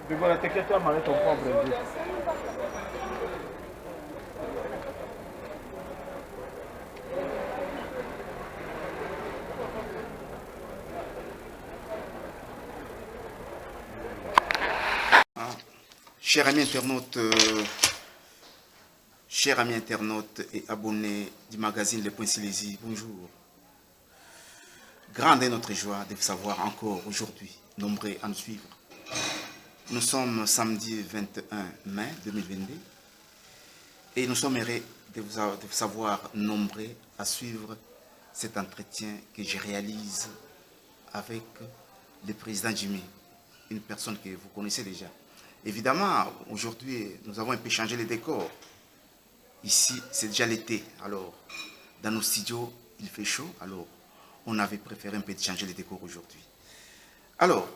Mais voilà, t'inquiète, toi, ton propre Brésil. Chers amis internautes et abonnés du magazine Le Point Silésie, bonjour. Grande est notre joie de vous savoir encore aujourd'hui, nombreux à nous suivre. Nous sommes samedi 21 mai 2022 et nous sommes heureux de vous savoir nombreux à suivre cet entretien que je réalise avec le président Jimmy, une personne que vous connaissez déjà. Évidemment, aujourd'hui, nous avons un peu changé les décors. Ici, c'est déjà l'été, alors dans nos studios, il fait chaud, alors on avait préféré un peu changer les décors aujourd'hui. Alors,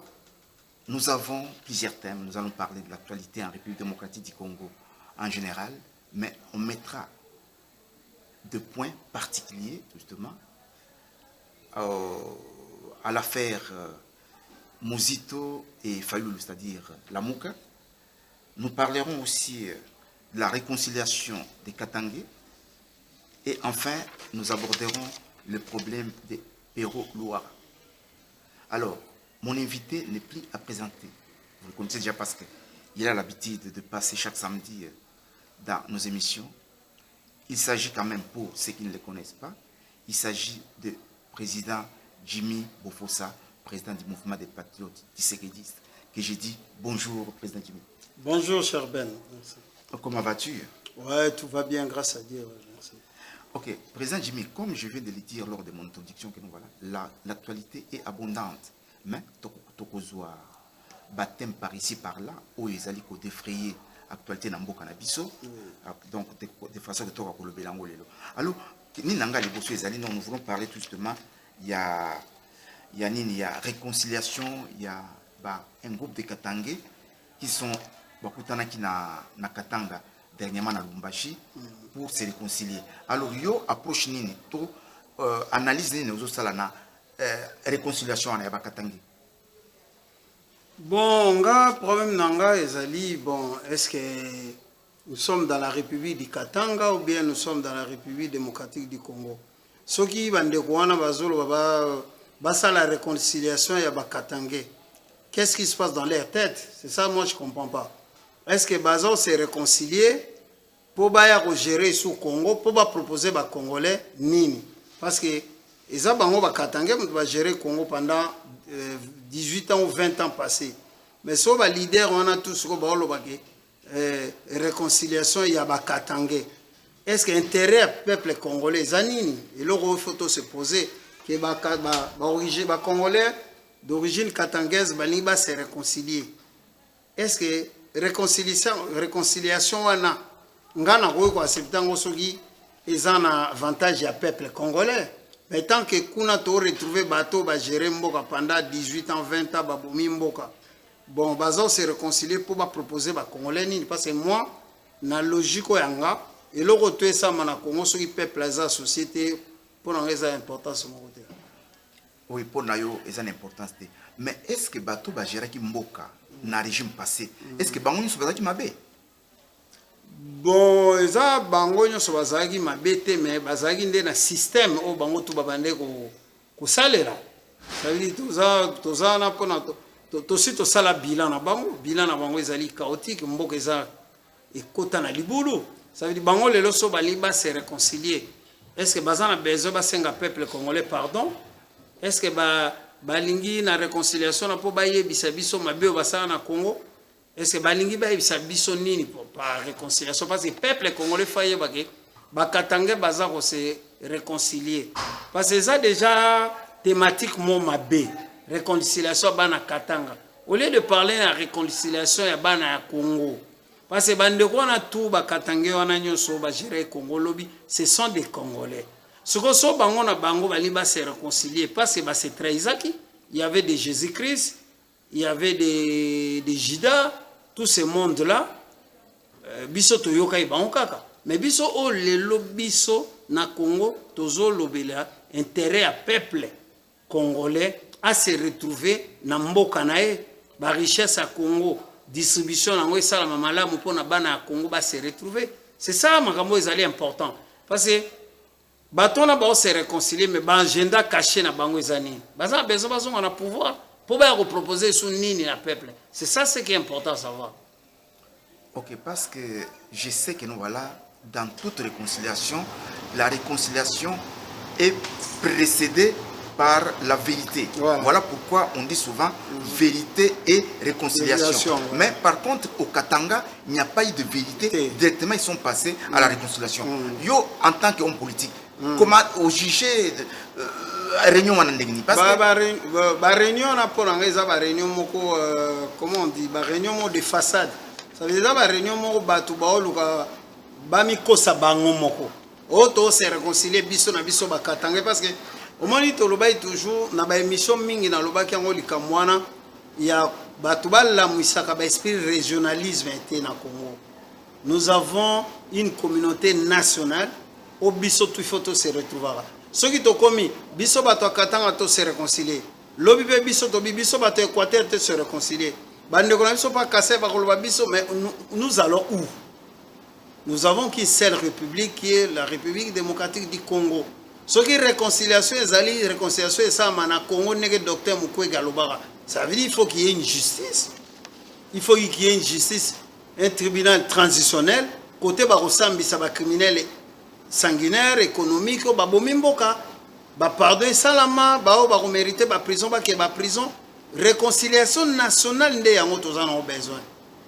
nous avons plusieurs thèmes. Nous allons parler de l'actualité en République démocratique du Congo en général, mais on mettra deux points particuliers, justement, à l'affaire Muzito et Fayulu, c'est-à-dire la Mouka. Nous parlerons aussi de la réconciliation des Katangais. Et enfin, nous aborderons le problème des Péro-Loira. Alors, mon invité n'est plus à présenter. Vous le connaissez déjà parce qu'il a l'habitude de passer chaque samedi dans nos émissions. Il s'agit quand même, pour ceux qui ne le connaissent pas, il s'agit du président Jimmy Bofossa, président du mouvement des patriotes tshisekedi, que j'ai dit bonjour, président Jimmy. Bonjour, cher Ben. Merci. Comment vas-tu? Ouais, tout va bien, grâce à Dieu. Merci. Ok, président Jimmy, comme je viens de le dire lors de mon introduction, que nous voilà, l'actualité est abondante, mais tokozwa baptême par ici par là, où ils allaient défrayer l'actualité dans le Canabiso, donc de façon que tu as le bélango lelo. Alors, nous voulons parler tout justement, il y a réconciliation, il y a un groupe de Katangais qui sont na Katanga dernièrement à Lumbashi pour se réconcilier. Alors, yo approche nini, to analyse nini aux salana réconciliation en Katanga. Bon, nga problème nanga ezali bon, est-ce que nous sommes dans la République du Katanga ou bien nous sommes dans la République démocratique du Congo? Ce qui va wana bazolo basa la réconciliation ya ba Katangais. Qu'est-ce qui se passe dans leur tête? C'est ça, moi je comprends pas. Est-ce que Bazo s'est réconcilié pour gérer sous Congo, pour proposer aux Congolais nini? Parce que les Abango Katangais vont gérer Congo pendant 18 ans ou 20 ans passés. Mais si les leaders, on a tous réconciliation, il y a Katangais. Est-ce que l'intérêt du peuple congolais, Zanini, et là, il faut se poser que les Congolais d'origine katangaise va se réconcilier. Est-ce que réconciliation wana ngana ko accepter ngosoki ezan avantage ya peuple congolais, mais tant que kuna to retrouver bateau ba gérer mboka pendant 18 ans 20 ans babomi mboka, bon bazo se réconcilier pour ba proposer ba congolais nini? Parce que moi na logique yanga et le retour ça mana Congo soki peuple za société pour en raison importance mon côté. Oui, pour nayo ils ont importance. Mais est-ce que bateau ba gérer ki mboka na régime passé, est-ce que bango nyoso bazaki mabe? Bon, eza bango nyoso bazaki mabe te, mais bazaki nde na système o bango tu babande ko salera. Ça veut dire toza na pona to si to sala bilan na bango ezali chaotique, mboka eza ekota na libulu. Ça veut dire bango lelo so bali ba se réconcilier. Est-ce que bazana besoin ba senga peuple congolais pardon? Est-ce que balingi na réconciliation na po bayebisa biso mabe o basala na Congo? Est-ce que balingi bayebisa biso nini par réconciliation? Parce que le peuple congolais faye bakatangé baza ko se réconcilier. Parce que ça déjà thématique mo mabe réconciliation bana katanga. Au lieu de parler de réconciliation ya bana ya Congo. Parce que bandeko na tout bakatangé wana nyoso ba gérer Congo lobi, ce sont des Congolais. Ce que so bango na bango bali ba se réconcilier parce que c'est trahisaki, il y avait des Jésus-Christ, il y avait des Judas, tout ce monde là biso to yokai bango kaka. Mais biso o lelo biso na Congo tozo lobela intérêt à peuple congolais à se retrouver na mboka na e ba richesse à Congo distribution nango esalama malamu mpona bana ya Congo se retrouver. C'est ça makambo ezali important parce que bato na bao se réconcilier mais ba agenda caché na bango ezani baza besoin bazonga na pouvoir pour ba proposer sous nini na peuple. C'est ça ce qui est important à savoir. Ok, parce que je sais que nous voilà dans toute réconciliation, la réconciliation est précédée par la vérité. Voilà pourquoi on dit souvent vérité et réconciliation. Mais par contre, au Katanga, il n'y a pas eu de vérité. Directement, ils sont passés à la réconciliation. Yo, en tant qu'homme politique, comment au juger réunion réunion comment on dit réunion de façade. Ça veut dire réunion moko batu baoluka bami kosa bango moko. Auto se réconcilier biso na biso bakatanga parce que au moment où tolobai toujours na ba émission mingi na lobaki yango likamwana ya batu bala muisaka ba esprit régionalisme était na Congo. Nous avons une communauté nationale au biso tout faut se retrouver. Ce qui to komi biso bato katanga to se réconcilier. Lobi be biso to biso bato Équateur te se réconcilier. Bande ko na biso pas casser ba ko biso mais nous allons où? Nous avons qu'une seule république qui est la République démocratique du Congo. Ce qui est réconciliation, réconciliation et ça, mana Congo n'est que docteur Mukwege Galobara. Ça veut dire qu'il faut qu'il y ait une justice. Il faut qu'il y ait une justice, un tribunal transitionnel. Côté Barosambi, ça va criminel sanguinaire, économique, Babomimboka, pardon, salama, ba mériter ba prison, ba prison. Réconciliation nationale, nous avons besoin.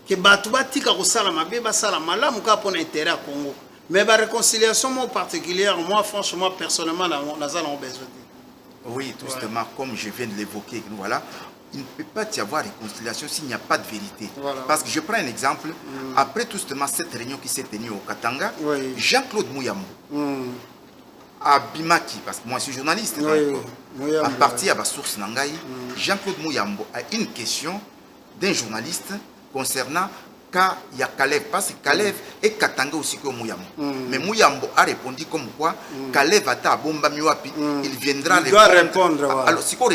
Que Batouba tika ko salama be ba salama la muka pour intérêt à Congo. Mais la réconciliation particulière, moi franchement personnellement nous avons besoin. Oui, tout simplement comme je viens de l'évoquer, voilà, il ne peut pas y avoir réconciliation s'il n'y a pas de vérité. Voilà. Parce que je prends un exemple, après tout simplement cette réunion qui s'est tenue au Katanga, Jean-Claude Mouyambo à Bimaki, parce que moi je suis journaliste, en partie à ma source Nangaï, Jean-Claude Mouyambo a une question d'un journaliste concernant cas il y a Kalev, parce que Kalev et Katanga aussi que Mouyambo. Mais Mouyambo a répondu comme quoi Kalev a ta bomba miwapi, il viendra répondre. Alors c'est quoi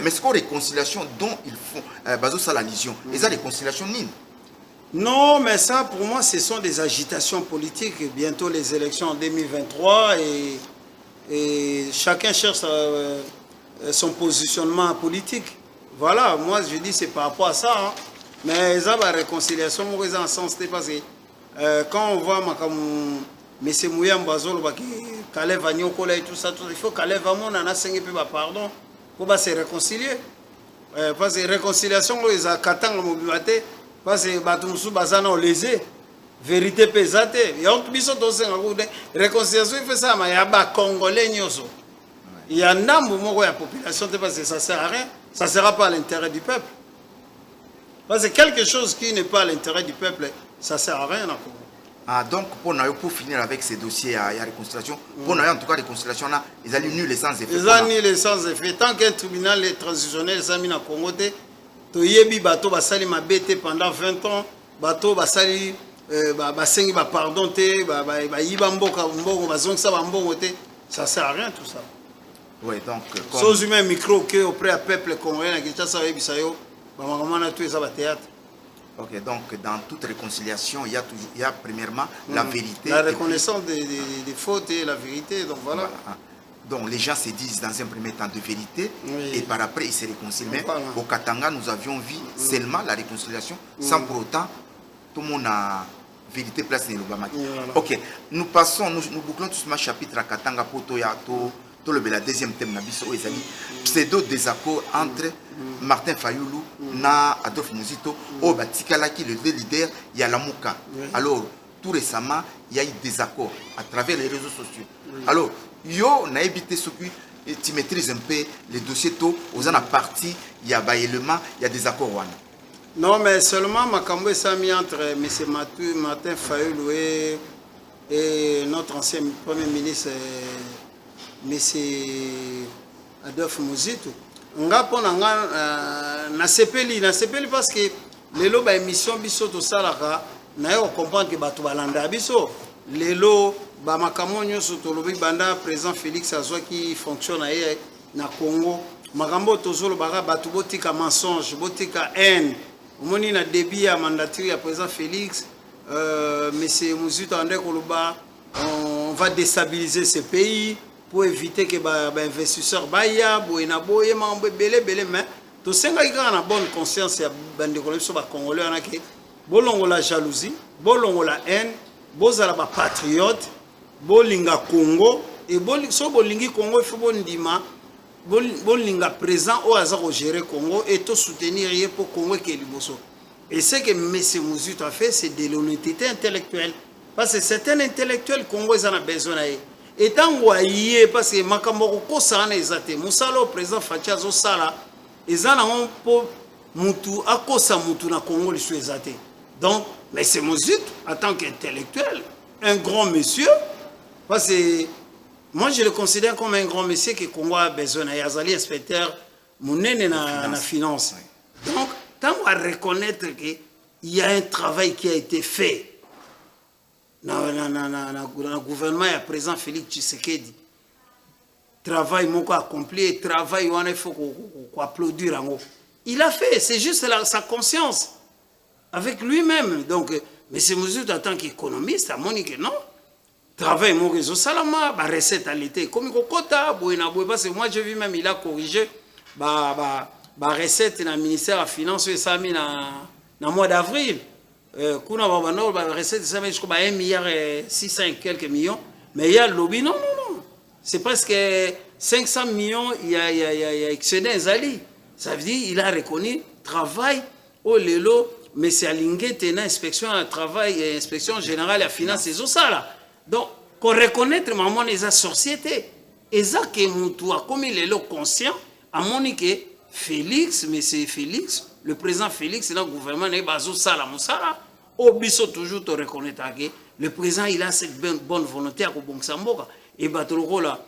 mais c'est quoi réconciliation dont ils font bazo ça la lision. Et ça réconciliation nine. Non, mais ça pour moi ce sont des agitations politiques. Bientôt les élections en 2023 et chacun cherche son positionnement politique. Voilà, moi je dis c'est par rapport à ça. Hein. Mais ça va réconciliation, moi en sens parce que quand on voit M. Mouyambo qui Kalev Agnokola et tout ça, il faut Kalev Amon en a 5 peu pardon pour se réconcilier. Parce que réconciliation, ils ont 4 ans mobilité, parce que Batumsou Bazana lésé, vérité pesate. Il y a un réconciliation, il fait ça, mais il y a des Congolais. Il y a un nombre de population parce que ça ne sert à rien. Ça ne sera pas à l'intérêt du peuple. Parce que quelque chose qui n'est pas à l'intérêt du peuple, ça ne sert à rien. Ah, donc, pour finir avec ces dossiers à réconciliation, pour nous, en tout cas, réconciliation, ils ont nul les sans effet. Ils ont nul les sans effet. Tant qu'un tribunal transitionnel, ils ont mis en Congo, tu yebi bateau basali mabete pendant 20 ans, bateau basali basengi ba pardon te, ba yiba mboka mbongo bazongisa ba mbongo te, ça sert à rien tout ça. Oui, donc sans humain micro que auprès du peuple congolais na Kinshasa yebisayo, ba makamana tout ça ba théâtre. Ok, donc dans toute réconciliation, il y a premièrement la vérité. La reconnaissance des fautes et la vérité, donc voilà. Donc les gens se disent dans un premier temps de vérité et par après ils se réconcilient. Mais au Katanga, nous avions vu seulement la réconciliation sans pour autant tout le monde a vérité place dans l'Obamaki. Ok, nous passons, nous bouclons tout ce chapitre à Katanga pour tout le deuxième thème nabiso ezali pseudo désaccord entre Martin Fayoulou na Adolphe Muzito au Batikalaki le deux leaders il y a Lamuka. Alors tout récemment il y a eu des accords à travers les réseaux sociaux. Alors yo na évité ce que tu maîtrises un peu les dossiers tôt aux en partie il y a éléments il y a des accords wana. Non mais seulement Makambo Sami entre M. Martin Fayoulou et notre ancien premier ministre Monsieur Adolphe Muzito. Ngapo na sepeli parce que lelo ba émission biso to salaka na yo comprendre que bato balanda biso lelo ba makamonyo soto lobi banda président Félix Azwa qui fonctionne na Congo makambo tozolo baka bato botika mensonge botika haine omoni na début ya mandature ya président Félix monsieur Mouzito André Koloba on va déstabiliser ce pays pour éviter que les investisseurs baya boyena boye mambo belé mais to senga ika na bonne conscience ya bande kolebso ba congolais ana ke bolongo la jalousie bolongo la haine bozala ba patriote bolinga Congo et so bolingi Congo il faut bondima bolinga présent au hasard au gérer Congo et tout soutenir pour Congo qui est liboso. Et ce que M. Mouzito a fait, c'est de l'honnêteté intellectuelle. Parce que c'est un intellectuel congolais qui a besoin. Et tant que parce que Makamoko Sana ezate, Moussalo président Fachazo Sala, ezana on po mutu akosa mutu na Congo li ezate. Donc M. Mouzito en tant qu'intellectuel, un grand monsieur, parce que moi je le considère comme un grand monsieur que Congo a besoin. Yazali inspecteur monene na finance. Donc tant à reconnaître qu'il y a un travail qui a été fait dans le gouvernement et à présent Félix Tshisekedi, travail moko accompli, travail où il faut qu'on applaudir en haut. Il a fait, c'est juste sa conscience avec lui-même. Donc, M. Mouzito en tant qu'économiste, a montré que non, travail moko zo salama, ba recette à l'été, comme il kota, parce que moi j'ai vu même il a corrigé ba recette na ministère des Finances et ça mis na mois d'avril kuna ba recette ça met jusqu'à 1 milliard 600 et quelques millions mais il y a le lobby non c'est presque 500 millions il y a excédé Zali ça veut dire il a reconnu travail au lelo mais c'est aligné tena inspection à travail et inspection générale à finances et ça là donc qu'on reconnaître maman les sociétés et ça que mutua comme il est le conscient à monique Félix, mais c'est Félix, le président Félix, le gouvernement n'est pas au Sala Moussala. Au biso toujours te reconnaître que le président il a cette bonne volonté à Kobongsamboka. Et Batoloko là,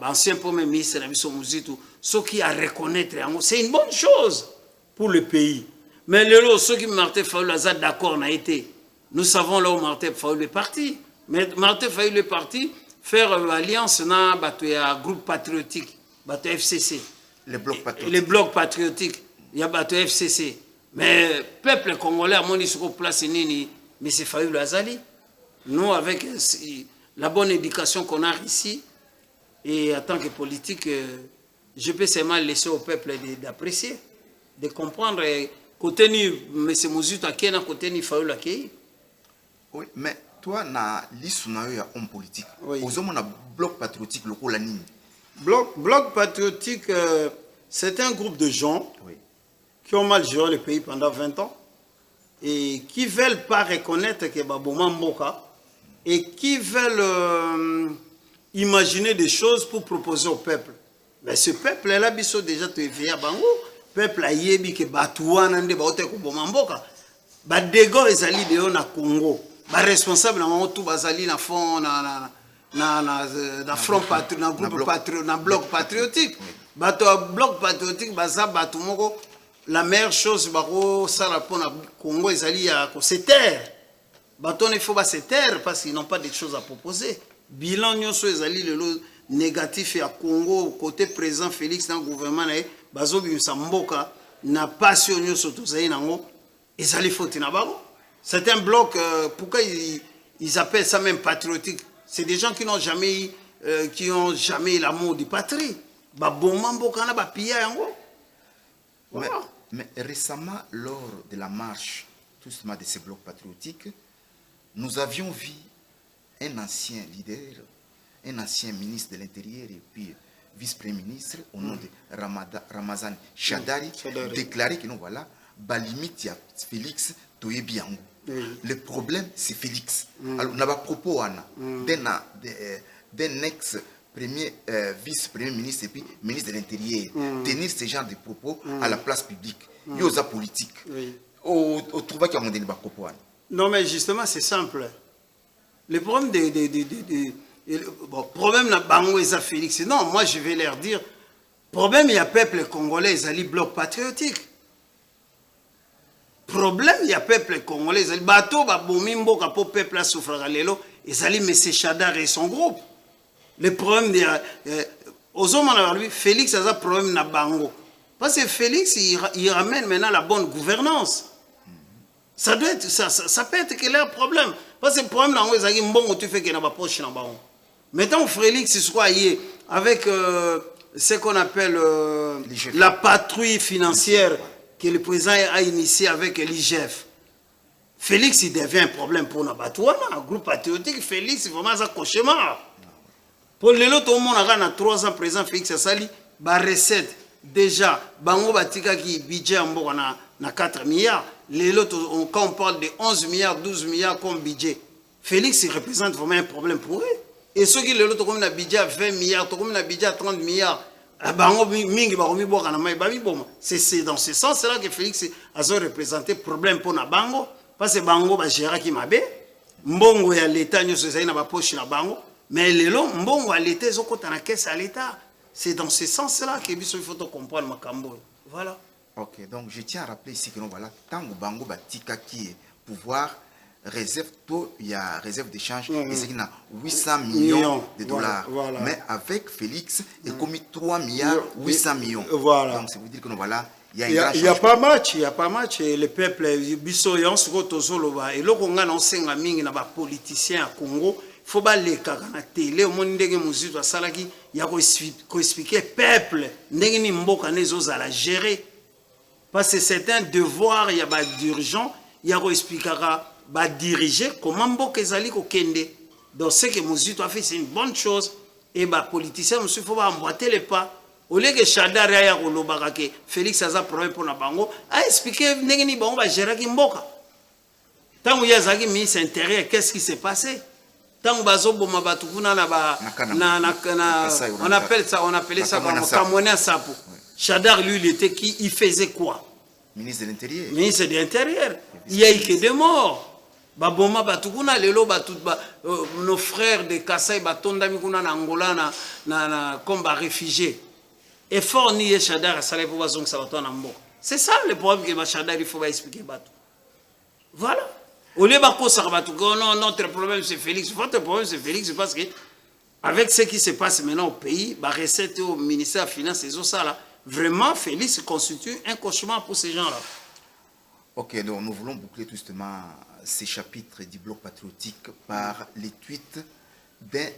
ancien premier ministre Nabiso Mouzito, ce qui a reconnaître, c'est une bonne chose pour le pays. Mais le ceux qui Martin Fayoul a d'accord n'a été. Nous savons là où Martin Fayoul est parti. Mais Martin Fayoul est parti faire alliance dans un groupe patriotique, bateau FCC. Les blocs patriotiques, il y a bateau FCC. Mais le peuple congolais a mis sur place, mais c'est Fayoul Azali. Nous, avec la bonne éducation qu'on a ici, et en tant que politique, je peux seulement laisser au peuple d'apprécier, de comprendre. Côté ni M. Mouzito Akena, côté ni Fayoul Akei. Oui, mais toi, na liste na yo homme politique. Oui. Aux hommes, on a bloc patriotique, le coup la ligne. Bloc patriotique, c'est un groupe de gens qui ont mal géré le pays pendant 20 ans et qui ne veulent pas reconnaître que Baboma Mboka et qui veulent imaginer des choses pour proposer au peuple. Mais ce peuple-là, biso déjà te via bango, peuple a yebi que Batouana nde baote ko Bomamboka. Ba dego ezali de na Congo. Ba responsable na tout bazali na fond na front patriotique, na groupe patriotique, na bloc patriotique. Bato bloc patriotique baza bato moko la meilleure chose bako sala pona Congo ezali ya ko se taire. Bato ne faut pas se taire parce qu'ils n'ont pas de choses à proposer. Bilan nyonso ezali le négatif à Congo côté président Félix dans le gouvernement na bazo bimisa mboka na passion nyonso tozali nango ezali faute na bango. C'est un bloc pourquoi ils appellent ça même patriotique. C'est des gens qui n'ont jamais eu l'amour du patrie. Mais récemment, lors de la marche tout simplement de ces blocs patriotiques, nous avions vu un ancien leader, un ancien ministre de l'Intérieur et puis vice-premier ministre au nom de Ramazan Shadari déclarer que nous voilà, limite ya Félix Toyebiango. Le problème, c'est Félix. Alors, on a un propos d'un ex-premier vice-premier ministre et puis ministre de l'Intérieur. Tenir ce genre de propos à la place publique. Il y a des politiques. On trouve qu'il y a des propos. Non, mais justement, c'est simple. Le problème problème n'a pas Félix. Non, moi, je vais leur dire, problème, il y a peuple congolais, ils allaient bloc patriotique. Problème, il y a peuple congolais, ils allaient bateau, bomimbo, kapo peuple à souffrir lelo, ils allaient M. Chadar et son groupe. Le problème, aux hommes, lui, Félix a un problème na bango. Parce que Félix, il ramène maintenant la bonne gouvernance. Ça doit être, ça peut être quel est le problème. Parce que le problème, c'est que bon, tu fais qu'il n'y a pas de poche. Maintenant, Félix, c'est quoi avec ce qu'on appelle la patrouille financière que le président a initiée avec l'IGF. Félix, il devient un problème pour Nabatouana, un groupe patriotique. Félix, c'est vraiment un cauchemar. Pour les autres, tout le monde a 3 ans présent, Félix Assali, la recette. Déjà, Bango Batika qui budget en bon, on a 4 milliards. Les autres, quand on parle de 11 milliards, 12 milliards comme budget, Félix, il représente vraiment un problème pour eux. Et ceux qui les autres, comme un budget à 20 milliards, comme un budget à 30 milliards, c'est dans ce sens-là que Félix a représenté problème pour Nabango. Parce que Bango va gérer qui m'a bé. Mbongo ya l'État, nous sommes dans la poche na Bango. Mais les longs, Mbongo à l'État, ils ont compté la caisse à l'État. C'est dans ce sens-là qu'il faut comprendre Makambo. Voilà. Ok, donc je tiens à rappeler ici que nous voilà, tant que Bango Batika qui est pouvoir, réserve, il y a réserve d'échange, et c'est qu'il y a 800 millions de dollars. Voilà. Mais avec Félix, il a commis 3 milliards 800 millions. Voilà. Donc ça veut dire que nous voilà, il y a il y a pas match, il y a pas match. Et le peuple, Bissoyan, ce que tu as et là, on a lancé un ming na ba politicien à Congo. Il faut pas les cagar na télé. Au monde ndenge musique à Salaki, il y a ko expliquer peuple ndenge ni mboka nezo à la gérer. Parce que c'est un devoir, il y a pas d'urgence, il y a ko expliquer ba diriger comment mboka ezali ko kende. Donc ce que musique a fait, c'est une bonne chose. Et bah politicien, monsieur, faut pas emboîter les pas. Au lieu que Chadar ya kolobaka ke Félix aza problème pour na bango, a expliqué ndenge ni bango ba gérer ki mboka. Tant ya zaki ministre intérieur, qu'est-ce qui s'est passé? Tant bazo boma batu kuna na ba on appelle ça comme Kamone Sapo. Chadar lui il était qui, il faisait quoi? Ministre de l'Intérieur. Ministre de l'Intérieur. Il y a eu que des morts. Ba boma batu kuna lelo batu nos frères de Kassai batonda mi kuna na Angola na comme ba réfugiés. Et fort ni Chadar à Salé pour bazong sabato na mbo. C'est ça le problème que Chadar il faut expliquer batu. Voilà. Au lieu de non, notre problème c'est Félix. Votre problème c'est Félix parce que avec ce qui se passe maintenant au pays, la recette au ministère des Finances et tout ça là, vraiment Félix constitue un cauchemar pour ces gens-là. Ok, donc nous voulons boucler justement ces chapitres du bloc patriotique par les tweets d'un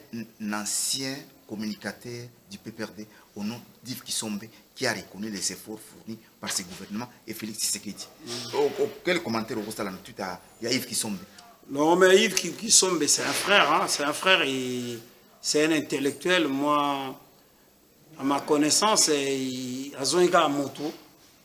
ancien communicateur du PPRD au nom d'Yves Kisombe qui a reconnu les efforts fournis par ce gouvernement et Félix Tshisekedi. Quel commentaire au Rostal il y a Yves Kisombe? Non, mais Yves Kisombe, c'est un frère, hein? C'est un frère et c'est un intellectuel. Moi, à ma connaissance, il a un moto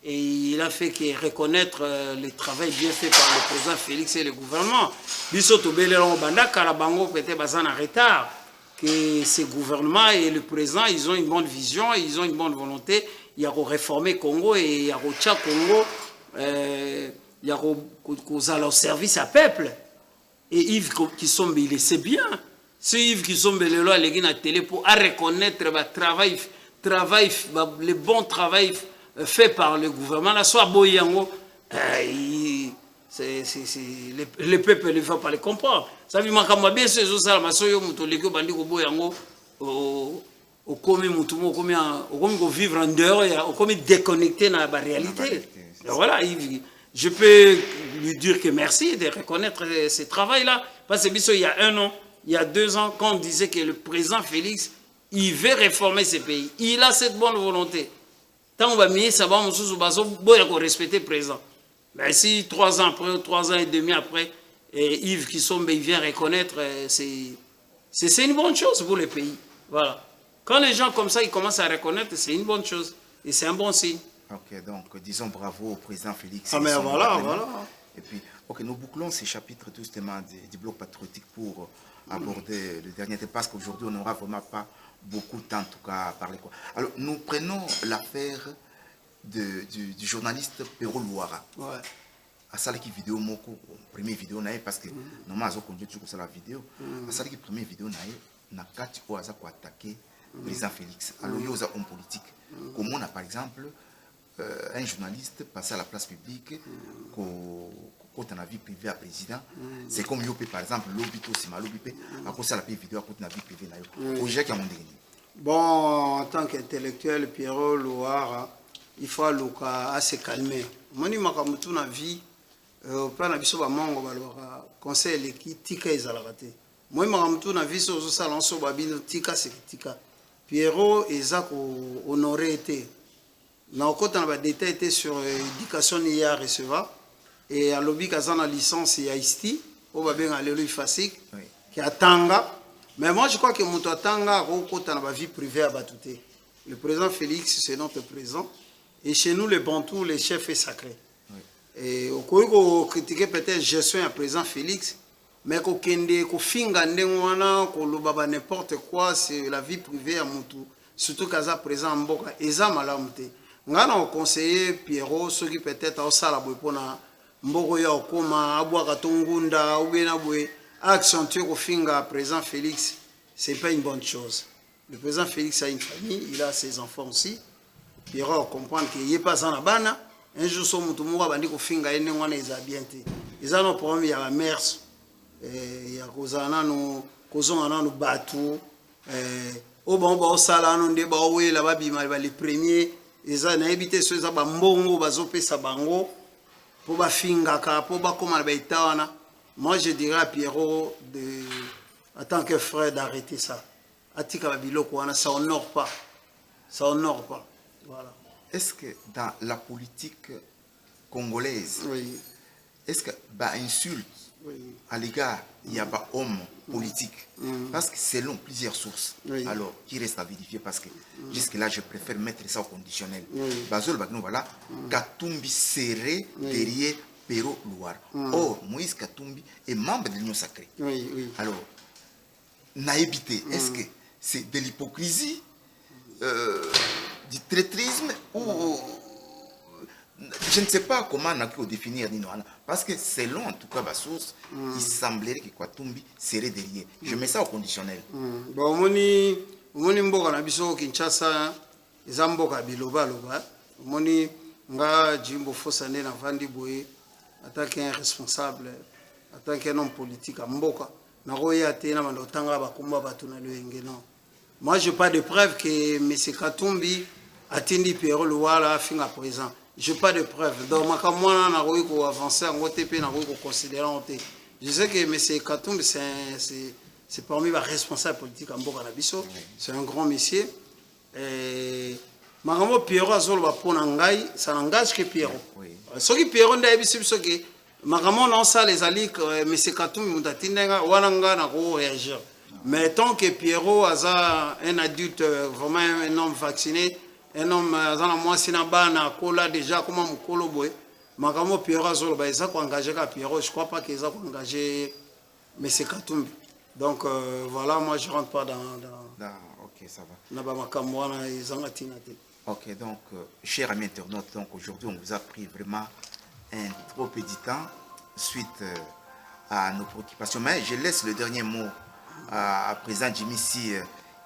et il a fait que reconnaître le travail bien fait par le président Félix et le gouvernement. Bisoto Belelon Banda, Karabango, peut-être en retard. Que ces gouvernements et le président, ils ont une bonne vision, ils ont une bonne volonté. Il y a réformer Congo et il y a Rocha Congo, il y a au service à peuple. Et Yves Kisombe, il le sait bien. Si Yves Kisombe, le loi, les gens à télé pour reconnaître le bon travail fait par le gouvernement, là, soit Boyango, le peuple ne va pas le comprendre. Ça veut dire que bien sûr, ça va vivre en dehors, comme déconnecté dans la réalité. Voilà, je peux lui dire que merci de reconnaître ce travail-là. Parce que il y a 1 an, il y a 2 ans, quand on disait que le président Félix, il veut réformer ce pays. Il a cette bonne volonté. Tant qu'on va mieux, ça va, on va respecter le président. Mais si 3 ans après, 3 ans et demi après, Yves Kisombe vient reconnaître, c'est une bonne chose pour le pays. Voilà. Quand les gens comme ça, ils commencent à reconnaître, c'est une bonne chose. Et c'est un bon signe. Ok, donc disons bravo au président Félix. Ah mais voilà, voilà. Et puis, ok, nous bouclons ces chapitres justement du bloc patriotique pour aborder le dernier thème, parce qu'aujourd'hui, on n'aura vraiment pas beaucoup de temps, en tout cas, à parler. Alors, nous prenons l'affaire du journaliste Pero Louara. Ouais. À ça, qui vidéo, moko, première vidéo, parce que normalement, on conduit toujours la vidéo. À ça, qui première vidéo, on a 4 fois attaqué le président Félix. Alors, il y a des hommes politiques. Comme on a, par exemple, un journaliste passé à la place publique, quand on a vie privée à président, c'est comme Yopé, par exemple, l'Obito, c'est mal Lobipé, à cause de la vidéo, à cause de la vie privée. Bon, en tant qu'intellectuel, Pierrot Louara, il faut à se calmer. Moni makamutu na vie, pas na biso ba mongo balora conseil leki tika ezalaka te. Moi makamutu na vie so ça lanso babino tika c'est tika. Pierrot eza ko honorer été. Na okota na ba détail était sur éducation ya recevoir et à lobby kazana licence ya isti o ba benga lelo fasik qui atanga. Mais moi je crois que mutu atanga okota na ba vie privée à batouté. Le président Félix c'est notre président. Et chez nous, les Bantous, les chefs est sacré. Oui. Et au cas où critiquer peut-être gestion à président Félix, mais qu'au kende, qu'au finga ndengwana, qu'au lobaba n'importe quoi, c'est la vie privée à Moutou. Surtout qu'à ça présent Mboka, eza malamute. Ngana au conseiller Pierrot, ceux qui peut-être au sala bopona Mboko ya okoma, abwa katongunda, ou bien abwe, accentuer qu'au finga président Félix, c'est pas une bonne chose. Le président Félix a une famille, il a ses enfants aussi. Pierrot comprendre qu'il n'y a pas en bana. Un jour, son moutoumou a dit qu'il y a un bien. Ils ont un problème, il y a la mer. Il y a des bateaux. Au bon, au salon, on débat, là-bas, les premiers. Ils ont évité ceux qui ont bongo, bazopé sabango. Pour ba finga, pour ba comment la. Moi, je dirais à Pierrot, en tant que frère, d'arrêter ça. Atika babiloko, ça honore pas. Ça honore pas. Voilà. Est-ce que dans la politique congolaise, oui. Est-ce que insulte oui. À l'égard il y a pas homme politique parce que selon plusieurs sources oui. Alors qui reste à vérifier parce que jusque là je préfère mettre ça au conditionnel Bazol Bagno voilà Katumbi serait derrière Pero Loire or Moïse Katumbi est membre de l'Union sacrée alors n'a évité est-ce que c'est de l'hypocrisie du traîtrisme ou je ne sais pas comment on a pu définir parce que selon en tout cas ma source il semblerait que Katumbi serait derrière je mets ça au conditionnel bon moni mboka na biso Kinshasa eza mboka biloba loba moni nga Jimbo Fosane na vandi boye en tant qu'un responsable en tant qu'un homme politique à mboka na roya te na mandotanga ba kumba batu na loenge non. Moi, je n'ai pas de preuve que M. Katumbi a tenu Pierrot Louala à présent. Je n'ai pas de preuve. Donc, moi, je vais avancer en OTP, je vais considérer en OTP. Je sais que M. Katumbi, c'est parmi les responsables politiques en Bokanabiso. C'est un grand monsieur. Maramo Pierrot Azol va pour Nangai, ça n'engage que Pierrot. Ce qui Pierrot n'a pas ce que Maramo non ça les alliés, M. Katumbi Moudatinenga, Wananga n'a pas réagir. Mais tant que Pierrot a un adulte, vraiment un homme vacciné, un homme a déjà comme un Mukolo Boy, Magamo Pierrot a engagé Pierrot, je ne crois pas qu'ils ont engagé M. Katumbi. Donc voilà, moi je ne rentre pas dans. Ok, ça va. Ok, donc, chers amis internautes, donc aujourd'hui on vous a pris vraiment un trop petit temps suite à nos préoccupations. Mais je laisse le dernier mot à présent Jimmy si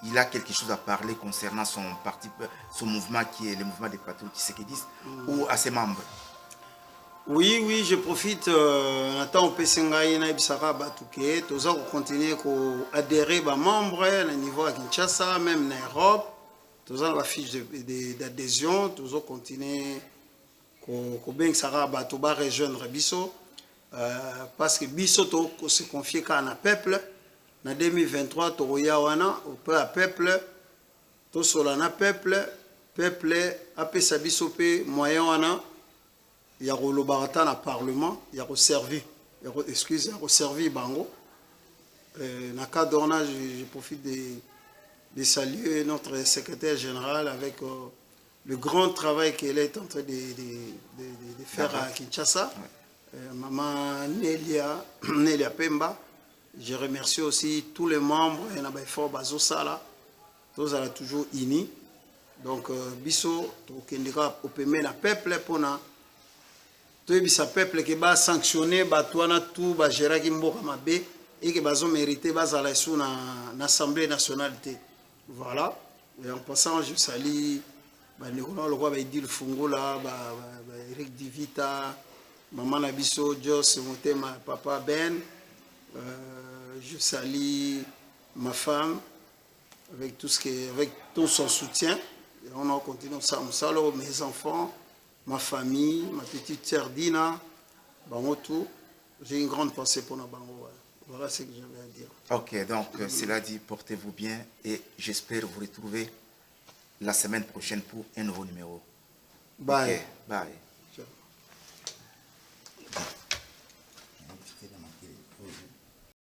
il a quelque chose à parler concernant son parti, son mouvement qui est le mouvement des patriotes tshisekidistes ou à ses membres. Oui, je profite. Nathan Opesengaï na Ibisara Batouké, tous on continue à adhérer aux membres au niveau à Kinshasa, même en Europe. Tous on la fiche d'adhésion, tous on continue à bien Sara Batouba rejoindre Bisso parce que Bisso se confie qu'à un peuple. En 2023, Toroyawana, au peuple, tout solana peuple a fait sa bisope moyen wana, il y a le barata dans le parlement, il y a servi, excusez, il y a servi bango. Dans le cadre je profite de saluer notre secrétaire général avec le grand travail qu'elle est en train de faire à Kinshasa. Maman Nelia Pemba. Je remercie aussi tous les membres et na fort bazosala tous à toujours unis donc biso to kendika opémer la peuple pona to bisa peuple qui va sanctionner batwana tout ba gérer ki mboka mabe et que bazo mériter bazala sous na assemblée nationale. Voilà, et en passant je salue ba Nicolas le roi ba Idil Fungola ba Eric Divita maman na biso Jos Motema papa Ben. Je salue ma femme avec tout son soutien. On a continué ça. Mes enfants, ma famille, ma petite sœur Dina, tout. J'ai une grande pensée pour nos bango. Voilà ce que j'avais à dire. Ok, donc cela dit, portez-vous bien et j'espère vous retrouver la semaine prochaine pour un nouveau numéro. Bye. Ok, bye.